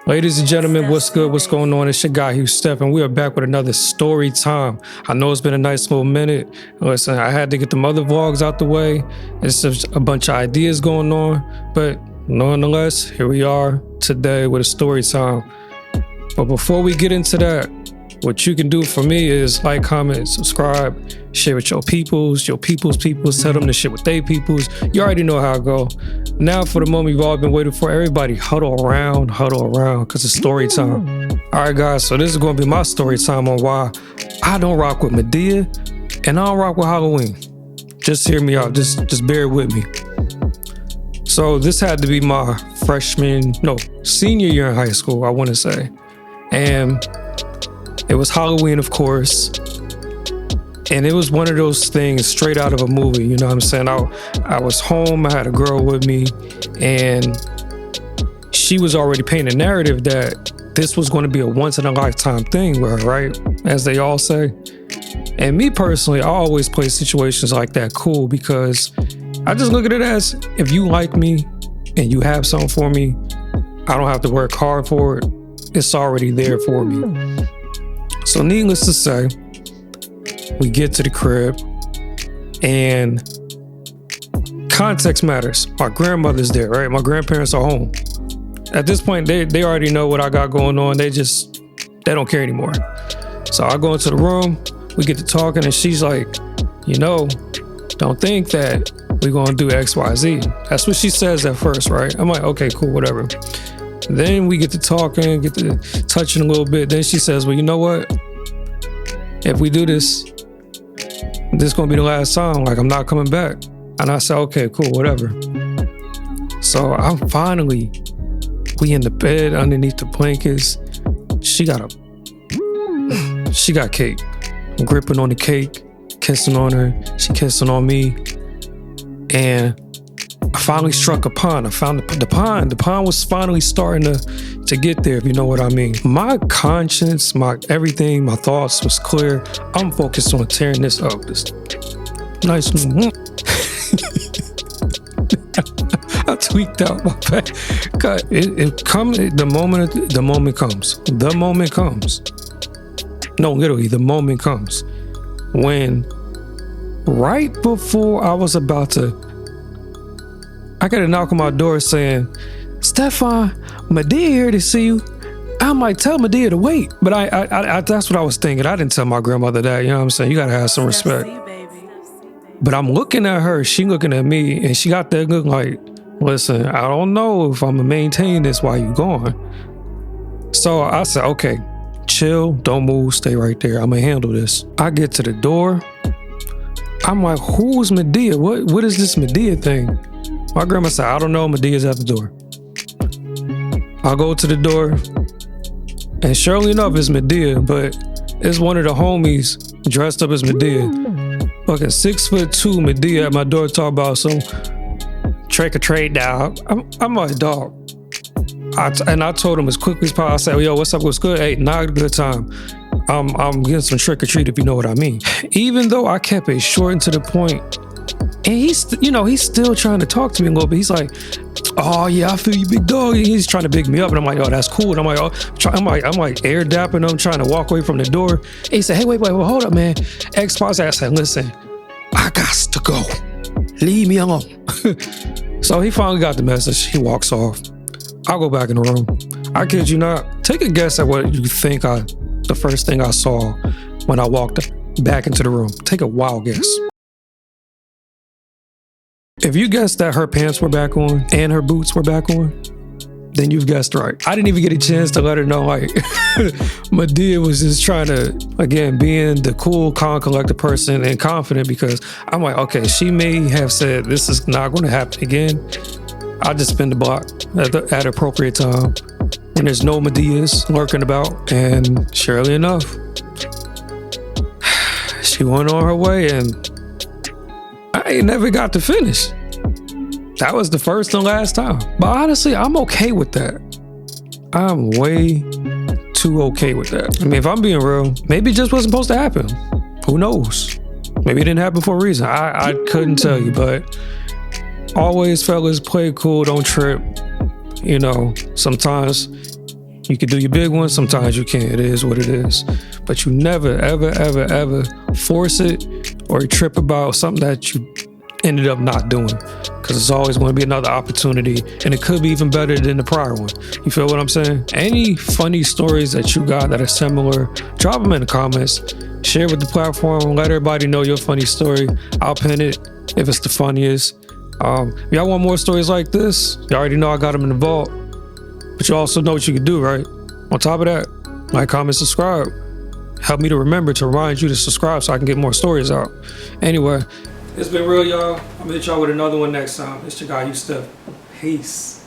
Ladies and gentlemen, what's good? What's going on? It's your guy, Hugh Steph, and we are back with another story time. I know it's been a nice little minute. Listen, I had to get the other vlogs out the way. It's just a bunch of ideas going on, but nonetheless, here we are today with a story time. But before we get into that, what you can do for me is like, comment, subscribe, share with your peoples, tell them to share with their peoples. You already know how it go. Now for the moment you've all been waiting for, everybody huddle around, because it's story time. All right, guys, so this is going to be my story time on why I don't rock with Madea and I don't rock with Halloween. Just hear me out. Just bear with me. So this had to be my senior year in high school, I want to say. And it was Halloween, of course, and it was one of those things straight out of a movie, you know what I'm saying? I was home, I had a girl with me, and she was already painting a narrative that this was going to be a once-in-a-lifetime thing with her, right? As they all say. And me personally, I always play situations like that cool because I just look at it as, if you like me and you have something for me, I don't have to work hard for it. It's already there for me. So needless to say, we get to the crib and context matters. My grandmother's there, right? My grandparents are home. At this point, they already know what I got going on. They don't care anymore. So I go into the room, we get to talking, and she's like, don't think that we're going to do X, Y, Z. That's what she says at first, right? I'm like, okay, cool, whatever. Then we get to talking, get to touching a little bit. Then she says, well, you know what? If we do this is going to be the last time. Like, I'm not coming back. And I said, okay, cool, whatever. So we in the bed underneath the blankets. She got cake. I'm gripping on the cake, kissing on her. She kissing on me. And I finally struck a pond. I found the pond. The pond was finally starting to get there, if you know what I mean. My conscience, my everything, my thoughts was clear. I'm focused on tearing this up. This nice. I tweaked out my back. God, the moment comes. No, literally, the moment comes when right before I was about to, I got a knock on my door saying, Stefan, Madea here to see you. I'm like, tell Madea to wait. But I that's what I was thinking. I didn't tell my grandmother that, you know what I'm saying? You gotta have some respect. But I'm looking at her, she looking at me, and she got that look like, listen, I don't know if I'm gonna maintain this while you gone. So I said, okay, chill, don't move, stay right there. I'm gonna handle this. I get to the door. I'm like, who's Madea? What is this Madea thing? My grandma said, I don't know, Madea's at the door. I go to the door, and surely enough, it's Madea, but it's one of the homies dressed up as Madea. Fucking 6'2" Madea at my door talking about some trick or treat, dog. I'm like, dog. I told him as quickly as possible. I said, yo, what's up, what's good? Hey, not a good time. I'm getting some trick or treat, if you know what I mean. Even though I kept it short and to the point, and he's still trying to talk to me a little bit. He's like, oh yeah, I feel you, big dog. And he's trying to big me up, and I'm like, oh, that's cool. And I'm like, I'm like air dapping him, trying to walk away from the door. And he said, hey, wait, hold up, man. Ex-boss, I said, listen, I got to go. Leave me alone. So he finally got the message. He walks off. I'll go back in the room. I kid you not. Take a guess at what you think the first thing I saw when I walked back into the room. Take a wild guess. If you guessed that her pants were back on and her boots were back on, then you've guessed right. I didn't even get a chance to let her know, like, Madea was just trying to, again, being the cool, calm, collected person and confident, because I'm like, okay, she may have said this is not going to happen again. I'll just spin the block at appropriate time when there's no Madeas lurking about. And surely enough, she went on her way, and I ain't never got to finish. That was the first and last time. But honestly, I'm okay with that. I'm way too okay with that. I mean, if I'm being real, maybe it just wasn't supposed to happen. Who knows? Maybe it didn't happen for a reason. I couldn't tell you, but always, fellas, play it cool, don't trip. You know, sometimes You can do your big ones, sometimes you can't. It is what it is. But you never, ever, ever, ever force it or trip about something that you ended up not doing. Because it's always going to be another opportunity, and it could be even better than the prior one. You feel what I'm saying? Any funny stories that you got that are similar, drop them in the comments. Share with the platform. Let everybody know your funny story. I'll pin it if it's the funniest. If y'all want more stories like this, you already know I got them in the vault. But you also know what you can do, right? On top of that, like, comment, subscribe. Help me to remember to remind you to subscribe so I can get more stories out. Anyway, it's been real, y'all. I'm gonna hit y'all with another one next time. It's your guy, Steph. Peace.